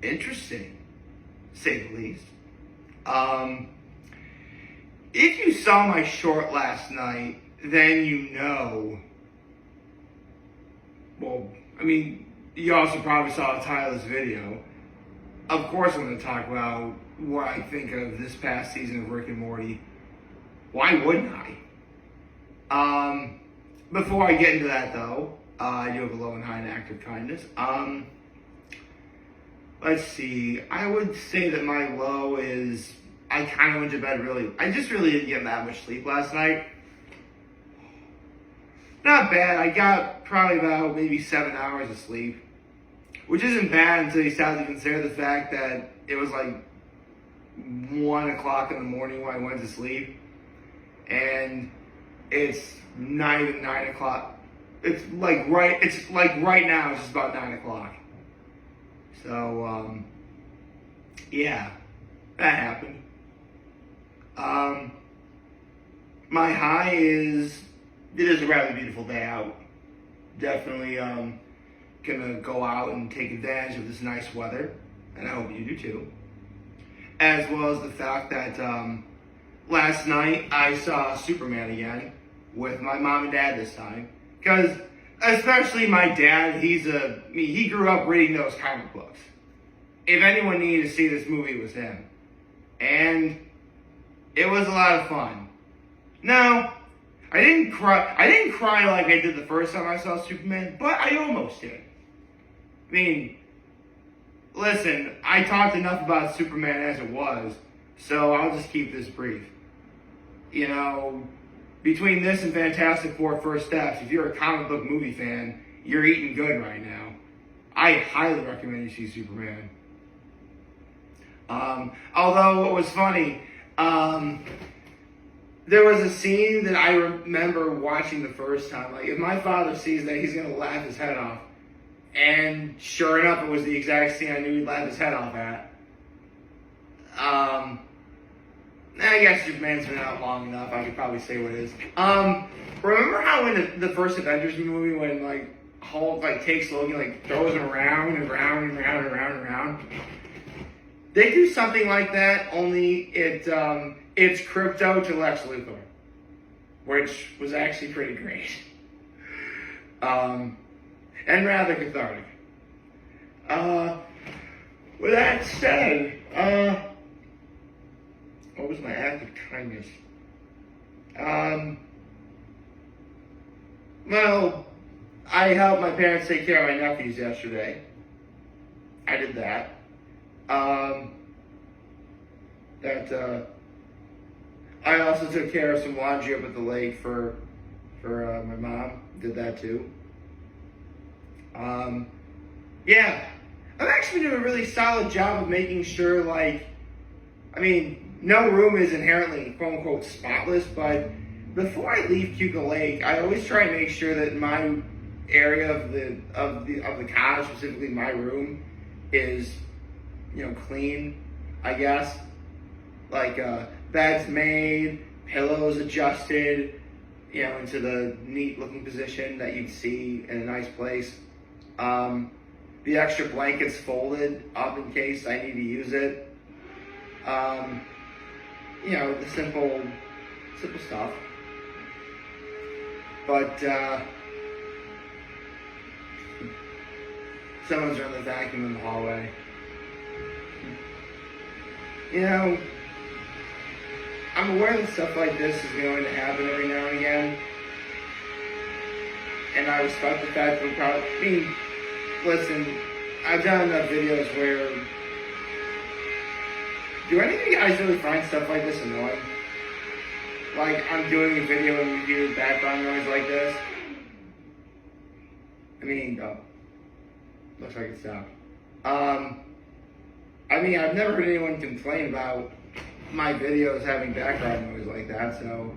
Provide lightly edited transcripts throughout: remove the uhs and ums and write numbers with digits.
interesting, to say the least. If you saw my short last night, then you know. Well, I mean, you also probably saw the title of this video. Of course, I'm going to talk about what I think of this past season of Rick and Morty. Why wouldn't I? Before I get into that, though, I do have a low and high in active kindness. Let's see. I would say that my low is I kind of went to bed I just really didn't get that much sleep last night. Not bad. I got probably about maybe 7 hours of sleep, which isn't bad until you start to consider the fact that it was like 1 o'clock in the morning when I went to sleep, and it's not even 9 o'clock. It's like right now. It's just about 9 o'clock. So yeah, that happened. My high is it is a rather beautiful day out. Definitely gonna go out and take advantage of this nice weather, and I hope you do too. As well as the fact that last night I saw Superman again with my mom and dad this time, because especially my dad, he grew up reading those comic books. If anyone needed to see this movie, it was him, and it was a lot of fun. No, I didn't cry. I didn't cry like I did the first time I saw Superman, but I almost did. I mean, listen, I talked enough about Superman as it was, so I'll just keep this brief. You know, between this and Fantastic Four First Steps, if you're a comic book movie fan, you're eating good right now. I highly recommend you see Superman. Although, what was funny, there was a scene that I remember watching the first time. Like, if my father sees that, he's going to laugh his head off. And sure enough, it was the exact scene I knew he'd laugh his head off at. I guess Superman's been out long enough. I could probably say what it is. Remember how in the first Avengers movie when, like, Hulk, like, takes Logan, like, throws him around and around and around and around and around? They do something like that, only it's crypto to Lex Luthor, which was actually pretty great. And rather cathartic. With that said, what was my act of kindness? Well, I helped my parents take care of my nephews yesterday. I did that. I also took care of some laundry up at the lake for my mom. Did that too. Yeah, I've actually been doing a really solid job of making sure, like, I mean, no room is inherently quote unquote spotless, but before I leave Cuca Lake, I always try and make sure that my area of the cottage, specifically my room, is, you know, clean, I guess. Like, beds made, pillows adjusted, you know, into the neat looking position that you'd see in a nice place. The extra blankets folded up in case I need to use it. You know, the simple stuff. But, someone's running the vacuum in the hallway. You know, I'm aware that stuff like this is going to happen every now and again. And I respect the fact that we probably, I mean, listen, I've done enough videos where, do any of you guys really find stuff like this annoying? Like, I'm doing a video and you hear background noise like this? I mean, looks like it stopped. I mean, I've never heard anyone complain about my videos having background noise like that, so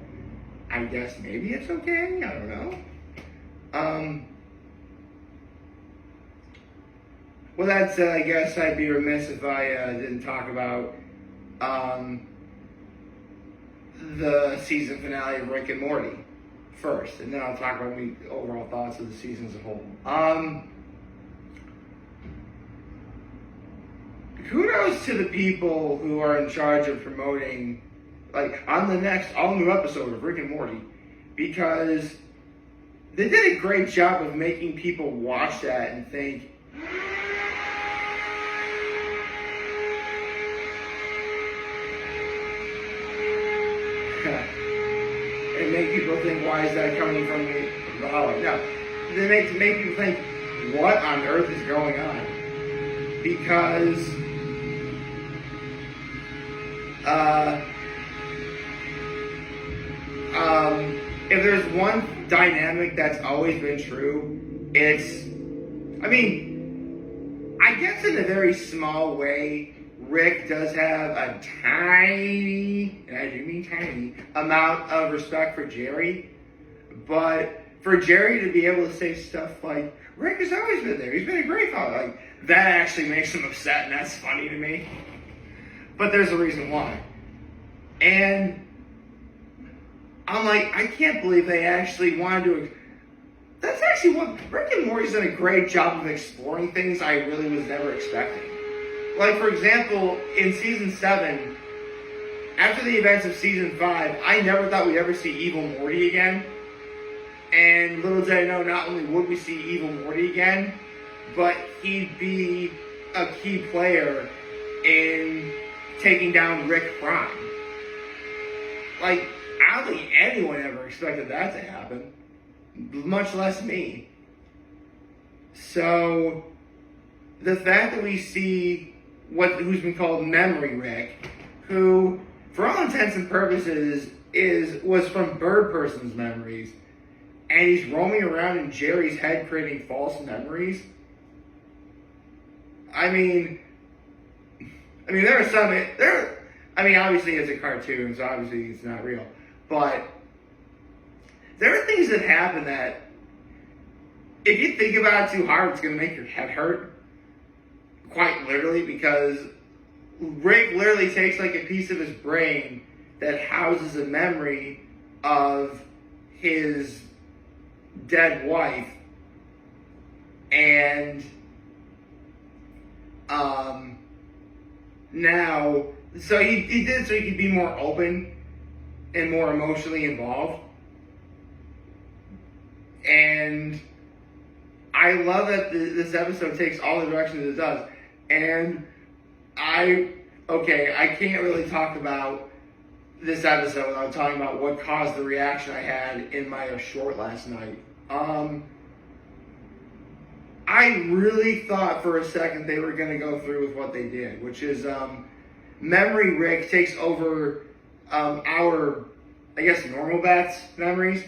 I guess maybe it's okay, I don't know. Well, that said, I guess I'd be remiss if I didn't talk about the season finale of Rick and Morty first, and then I'll talk about my overall thoughts of the season as a whole. kudos to the people who are in charge of promoting, like, on the next all-new episode of Rick and Morty, because they did a great job of making people watch that and think, and make people think, why is that coming from me? No, they make people think, what on earth is going on? Because if there's one dynamic that's always been true, it's, I guess in a very small way, Rick does have a tiny, and I do mean tiny, amount of respect for Jerry. But for Jerry to be able to say stuff like, Rick has always been there, he's been a great father, like, that actually makes him upset, and that's funny to me. But there's a reason why. And I'm like, I can't believe they actually wanted to. That's actually what Rick and Morty's done a great job of exploring things I really was never expecting. Like, for example, in season 7, after the events of season 5, I never thought we'd ever see evil Morty again. And little did I know, not only would we see evil Morty again, but he'd be a key player in taking down Rick Prime. Like, I don't think anyone ever expected that to happen, much less me. So, the fact that we see who's been called Memory Rick, who, for all intents and purposes, was from Bird Person's memories, and he's roaming around in Jerry's head creating false memories. There are some. Obviously it's a cartoon, so obviously it's not real. But there are things that happen that, if you think about it too hard, it's going to make your head hurt. Quite literally, because Rick literally takes like a piece of his brain that houses a memory of his dead wife, and now, so he did it so he could be more open and more emotionally involved. And I love that this episode takes all the directions it does. And I can't really talk about this episode without talking about what caused the reaction I had in my short last night. I really thought for a second they were going to go through with what they did, which is Memory Rick takes over our, I guess, normal Beth's memories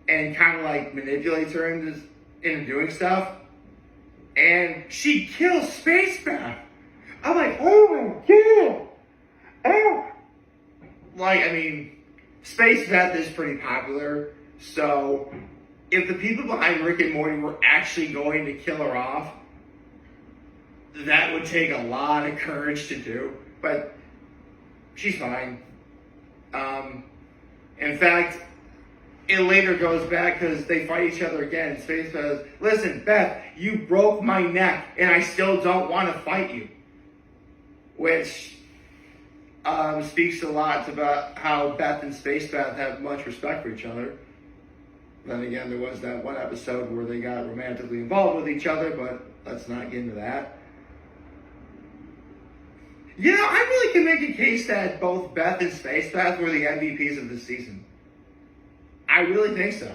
and kind of like manipulates her into doing stuff. And she kills Space Beth. I'm like, oh my god! Oh! Space Beth is pretty popular, so if the people behind Rick and Morty were actually going to kill her off, that would take a lot of courage to do, but she's fine. In fact, it later goes back because they fight each other again. Space says, listen, Beth, you broke my neck and I still don't want to fight you. Which speaks a lot about how Beth and Space Beth have much respect for each other. Then again, there was that one episode where they got romantically involved with each other, but let's not get into that. You know, I really can make a case that both Beth and Space Beth were the MVPs of this season. I really think so.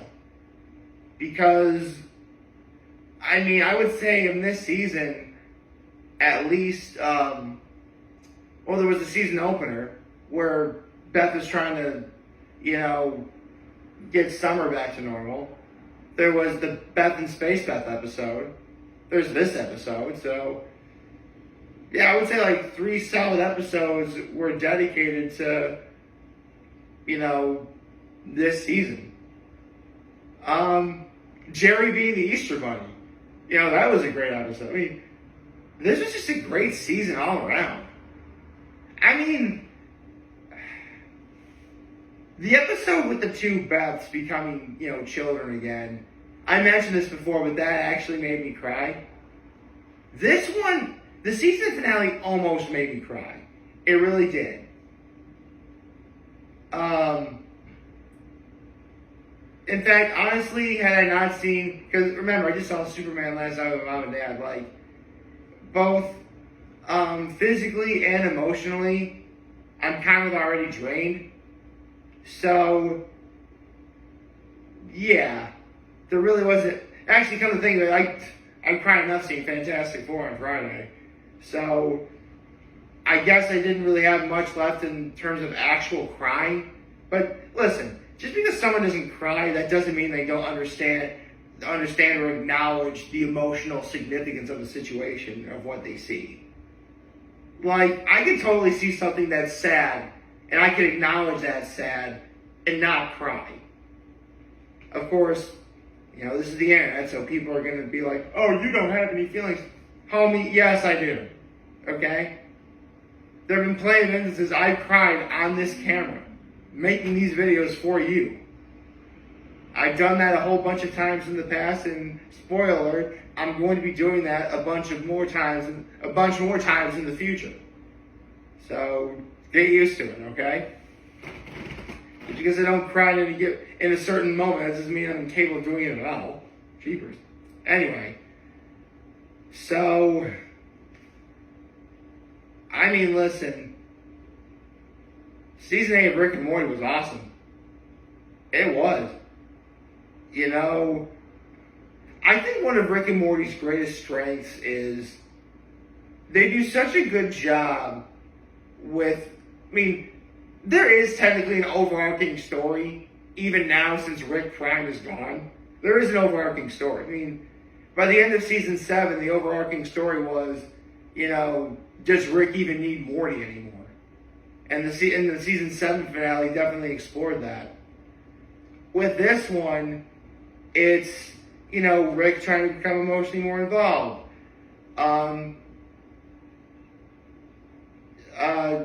Because, I would say in this season, at least, there was a season opener where Beth was trying to, get Summer back to normal. There was the Beth and Space Beth episode. There's this episode, so yeah, I would say like 3 solid episodes were dedicated to, this season. Jerry being the Easter Bunny. That was a great episode. This was just a great season all around. The episode with the 2 Beths becoming, children again, I mentioned this before, but that actually made me cry. This one, the season finale almost made me cry. It really did. In fact, honestly, had I not seen, because remember, I just saw Superman last night with Mom and Dad, like, both physically and emotionally, I'm kind of already drained. So, yeah, there really wasn't, actually, come to think of it, I cried enough seeing Fantastic Four on Friday. So, I guess I didn't really have much left in terms of actual crying. But listen, just because someone doesn't cry, that doesn't mean they don't understand or acknowledge the emotional significance of the situation, of what they see. Like, I can totally see something that's sad, and I can acknowledge that's sad, and not cry. Of course, this is the internet, so people are going to be like, oh, you don't have any feelings. Homie, yes, I do. Okay? There have been plenty of instances I've cried on this camera, making these videos for you. I've done that a whole bunch of times in the past, and spoiler alert, I'm going to be doing that a bunch more times in the future. So get used to it, okay? Just because I don't cry in a certain moment, that doesn't mean I'm capable of doing it at all. Jeepers. Anyway, so I mean, listen. Season 8 of Rick and Morty was awesome. It was. I think one of Rick and Morty's greatest strengths is they do such a good job with, there is technically an overarching story, even now since Rick Prime is gone. There is an overarching story. By the end of season 7, the overarching story was, does Rick even need Morty anymore? And the season 7 finale definitely explored that. With this one, it's, Rick trying to become emotionally more involved.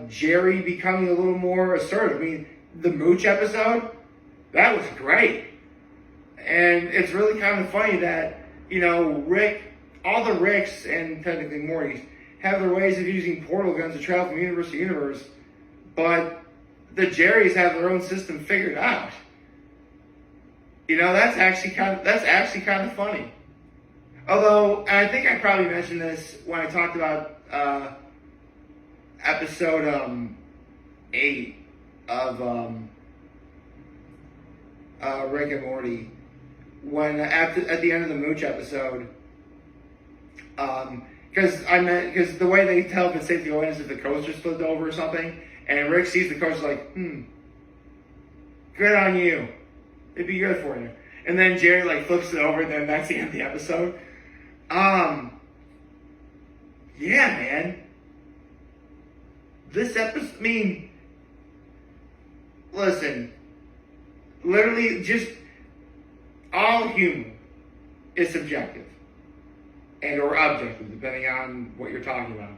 Jerry becoming a little more assertive. The Mooch episode, that was great. And it's really kind of funny that, Rick, all the Ricks and technically Mortys have their ways of using portal guns to travel from universe to universe, but the Jerrys have their own system figured out. That's actually kind of funny. Although, and I think I probably mentioned this when I talked about episode 8 of Rick and Morty, when at the end of the Mooch episode, because the way they tell if it's safe to go in is if the coaster flipped over or something, and Rick sees the coaster like, good on you. It'd be good for you. And then Jerry flips it over, and then that's the end of the episode. Yeah, man. This episode, listen, literally just all humor is subjective and or objective, depending on what you're talking about.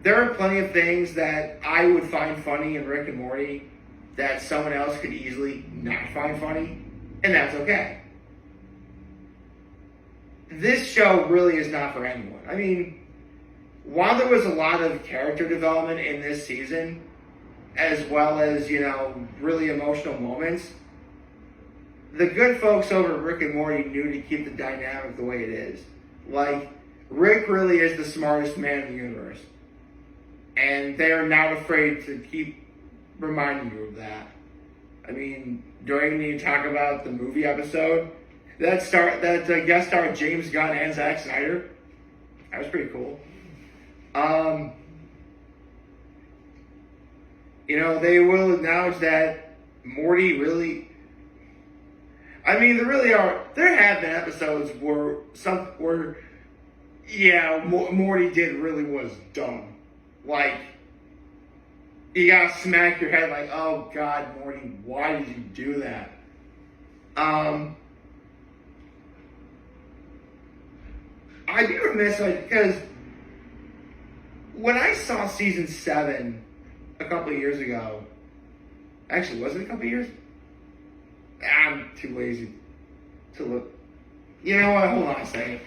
There are plenty of things that I would find funny in Rick and Morty that someone else could easily not find funny, and that's okay. This show really is not for anyone. While there was a lot of character development in this season, as well as, really emotional moments, the good folks over at Rick and Morty knew to keep the dynamic the way it is. Rick really is the smartest man in the universe. And they are not afraid to keep reminding you of that. During you talk about the movie episode, that guest starred James Gunn and Zack Snyder. That was pretty cool. They will acknowledge that Morty really, there have been episodes where Morty was dumb. You gotta smack your head oh God, Morty, why did you do that? I'd be remiss, because when I saw season 7 a couple of years ago, actually, was it a couple of years? I'm too lazy to look. You know what? Hold on a second.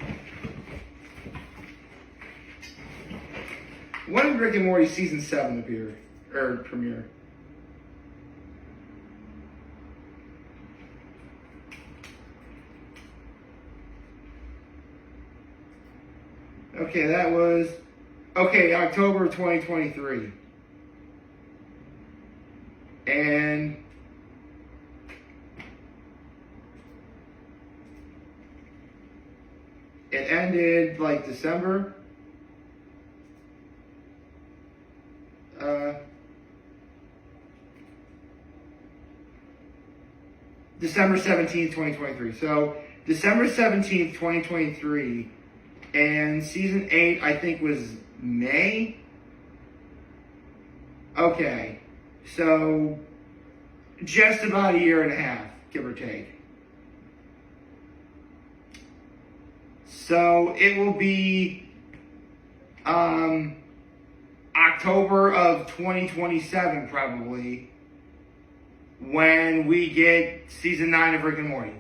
When did Rick and Morty season 7 appear or premiere? Okay, that was October of 2023. And it ended like December. December 17th, 2023. So, December 17th, 2023. And season 8, I think, was May. Okay. So, just about a year and a half, give or take. So, it will be October of 2027, probably, when we get season 9 of Rick and Morty.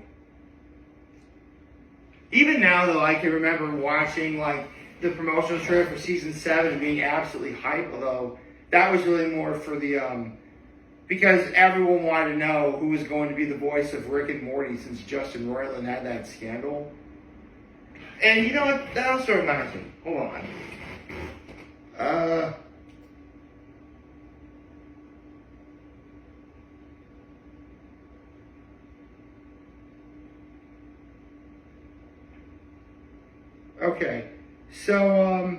Even now, though, I can remember watching like the promotional trailer for season 7 and being absolutely hyped. Although that was really more for the because everyone wanted to know who was going to be the voice of Rick and Morty since Justin Roiland had that scandal. And you know what? That also reminds me. Hold on. Okay, so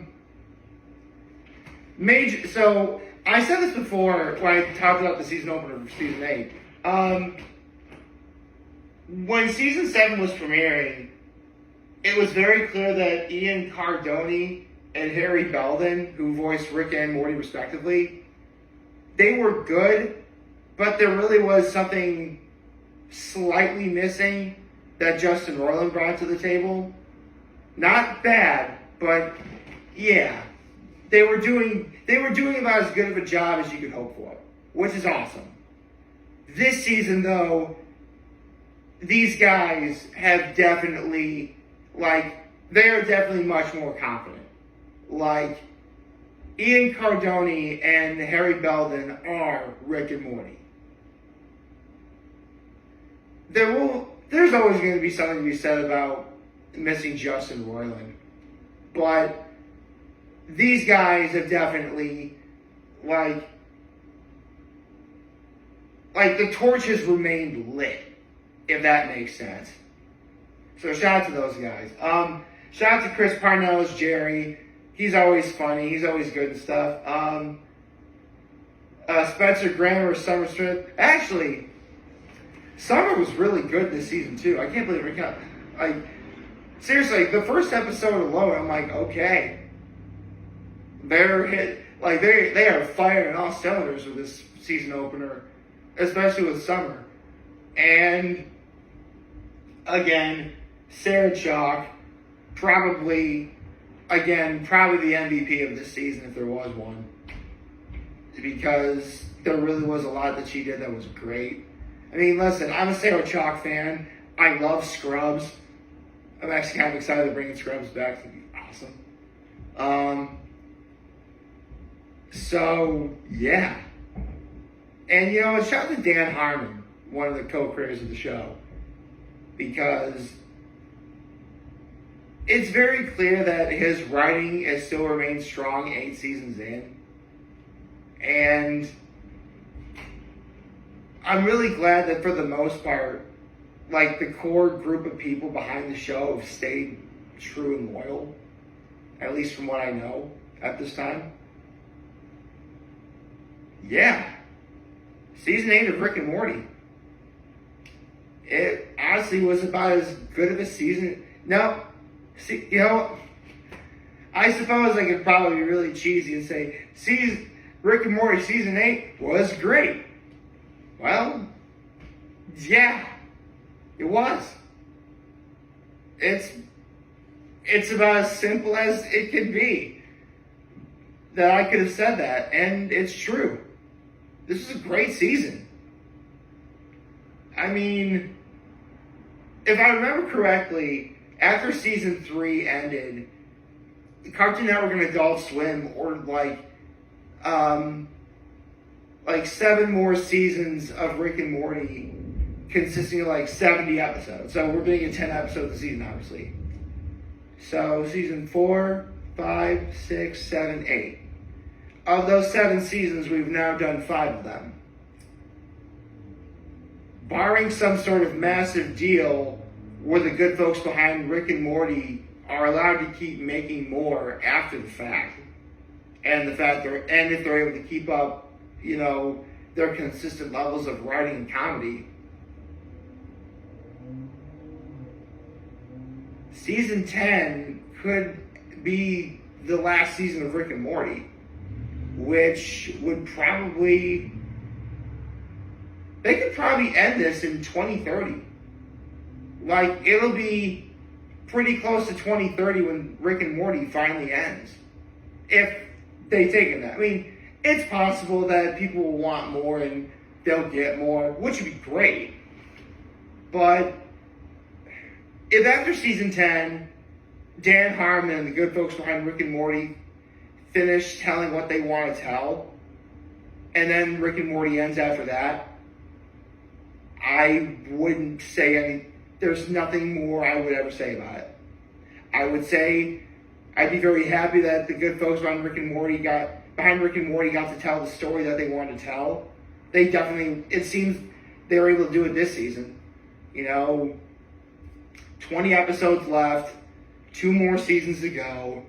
So I said this before when I talked about the season opener for season 8. When season 7 was premiering, it was very clear that Ian Cardone and Harry Belden, who voiced Rick and Morty respectively, they were good, but there really was something slightly missing that Justin Roiland brought to the table. Not bad, but yeah, they were doing about as good of a job as you could hope for, which is awesome. This season, though, these guys have definitely, they are definitely much more confident. Like, Ian Cardone and Harry Belden are Rick and Morty. There's always going to be something to be said about missing Justin Roiland, but these guys have definitely like the torch has remained lit, if that makes sense. So shout out to those guys. Shout out to Chris Parnell as Jerry. He's always funny. He's always good and stuff. Spencer Graham or Summer Smith. Actually, Summer was really good this season too. I can't believe it. Seriously, the first episode alone, I'm like, okay, they're hit. They are firing all cylinders with this season opener, especially with Summer. And again, Sarah Chalk, probably the MVP of this season if there was one, because there really was a lot that she did that was great. I mean, listen, I'm a Sarah Chalk fan. I love Scrubs. I'm actually kind of excited to bring Scrubs back. It's going to be awesome. So, yeah. And, shout out to Dan Harmon, one of the co-creators of the show, because it's very clear that his writing has still remained strong 8 seasons in. And I'm really glad that for the most part, the core group of people behind the show have stayed true and loyal, at least from what I know at this time. Yeah. Season 8 of Rick and Morty. It honestly was about as good of a season. Now, I suppose I could probably be really cheesy and say, Rick and Morty season 8 was great. Well, yeah. It was. It's about as simple as it could be that I could have said that, and it's true. This is a great season. I mean, if I remember correctly, after season 3 ended, Cartoon Network and Adult Swim ordered like 7 more seasons of Rick and Morty, consisting of like 70 episodes. So we're doing a 10 episodes a season, obviously. So season 4, 5, 6, 7, 8. Of those 7 seasons, we've now done 5 of them. Barring some sort of massive deal where the good folks behind Rick and Morty are allowed to keep making more after the fact, and if they're able to keep up, their consistent levels of writing and comedy. Season 10 could be the last season of Rick and Morty, which would they could probably end this in 2030. Like, it'll be pretty close to 2030 when Rick and Morty finally ends. If they take it that. I mean, it's possible that people will want more and they'll get more, which would be great. But if after season 10, Dan Harmon and the good folks behind Rick and Morty finish telling what they want to tell, and then Rick and Morty ends after that, I wouldn't say there's nothing more I would ever say about it. I would say I'd be very happy that the good folks behind Rick and Morty got to tell the story that they wanted to tell. It seems they were able to do it this season. 20 episodes left, 2 more seasons to go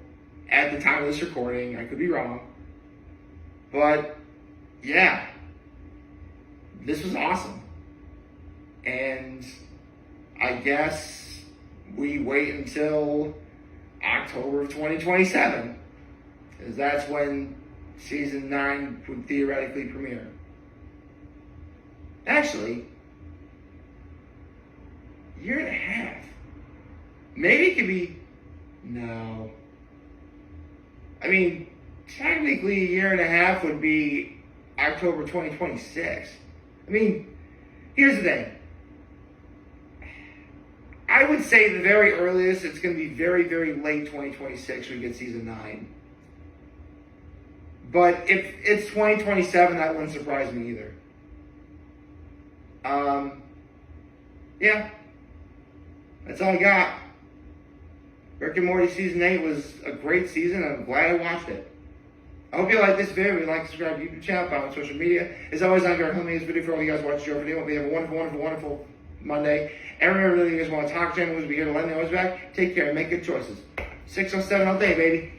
at the time of this recording. I could be wrong. But, yeah. This was awesome. And I guess we wait until October of 2027, because that's when season 9 would theoretically premiere. Actually, year and a half. Maybe it could be, no. I mean, technically a year and a half would be October 2026. I mean, here's the thing. I would say the very earliest, it's going to be very, very late 2026 when we get season 9. But if it's 2027, that wouldn't surprise me either. Yeah. That's all I got. Rick and Morty season 8 was a great season. I'm glad I watched it. I hope you like this video. If you like, subscribe to the YouTube channel, follow on social media. As always, I'm going to make this video for all you guys watching the show video. Hope you have a wonderful, wonderful, wonderful Monday. And remember, if you guys want to talk to anyone, we'll be here to let me know what's back. Take care and make good choices. 607 all day, baby.